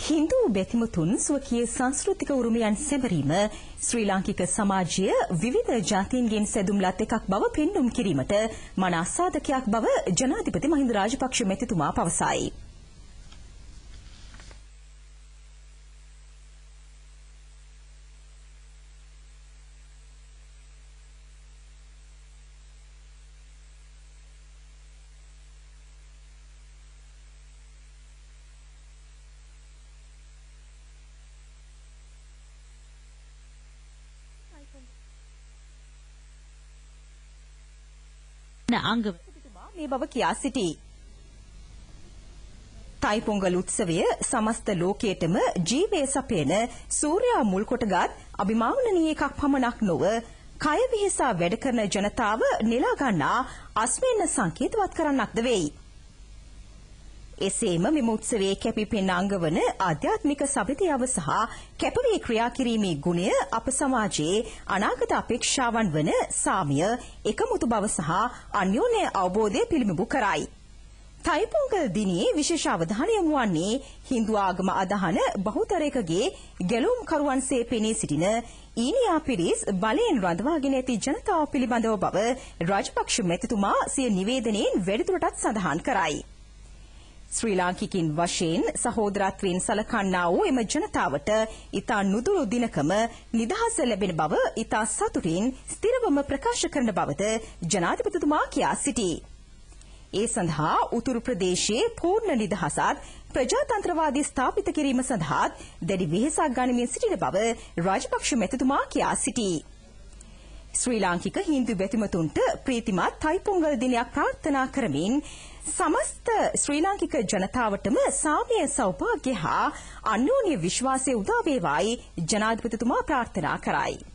හින්දු බැතිමතුන් ස්වකීය සංස්කෘතික උරුමයන් සැමරීම ශ්‍රී ලාංකික සමාජය විවිධ ජාතීන්ගෙන් සැදුම් ලත් එකක් බව පෙන්නුම් කිරීමට මනා සාධකයක් බව ජනාධිපති මහින්ද රාජපක්ෂ මැතිතුමා පවසයි. මේ බව කියා සිටී. තයිපොංගල් උත්සවය සමස්ත ලෝකයටම ජීවය සපයන සූර්යා මුල් කොටගත් අභිමානනීය එකක් පමණක් නොව කය විහිසා වැඩ කරන ජනතාව නෙලා ගන්නා අස්වැන්න සංකේතවත් කරන්නක්ද වෙයි. එසේම මෙම උත්සවයේ කැපිපෙන අංගවන ආධ්‍යාත්මික සවිතයාව සහ කැපවී ක්‍රියා කිරීමේ ගුණය අප සමාජයේ අනාගත අපේක්ෂාවන් වන සාමය, එකමුතු බව සහ අන්‍යෝන්‍ය අවබෝධය පිළිඹු කරයි. තයිපොංගල් දිනයේ විශේෂ අවධානය යොමු වන්නේ හින්දු ආගම අදහන බහුතරයකගේ ගැලුම්කරුවන්සේ පෙනී සිටින ඊනියා පිරිස් බලයෙන් රඳවාගෙන ඇති ජනතාව පිළිබඳව බව රාජපක්ෂ මැතිතුමා සිය නිවේදනයෙන් වැඩිදුරටත් සඳහන් කරයි. ශ්‍රී ලාංකිකින් වශයෙන් සහෝදරත්වයෙන් සලකන්නා වූ එම ජනතාවට ඉතා නුදුරු දිනකම නිදහස ලැබෙන බව ඉතා සතුටින් ස්ථිරවම ප්‍රකාශ කරන බවද ජනාධිපතිතුමා කියා සිටී. ඒ සඳහා උතුරු ප්‍රදේශයේ පූර්ණ නිදහසත් ප්‍රජාතන්ත්‍රවාදී ස්ථාපිත කිරීම සඳහා දැඩි වෙහෙසක් ගනිමින් සිටින බව රාජපක්ෂ මැතිතුමා කියා සිටී. ශ්‍රී ලාංකික හින්දු බැතිමතුන්ට ප්‍රීතිමත් තයිපොංගල් දිනයක් ප්‍රාර්ථනා කරමින් සමස්ත ශ්‍රී ලාංකික ජනතාවටම සාමය, සෞභාග්‍ය හා අන්‍යෝන්‍ය විශ්වාසය උදා වේවායි ජනාධිපතිතුමා ප්‍රාර්ථනා කරයි.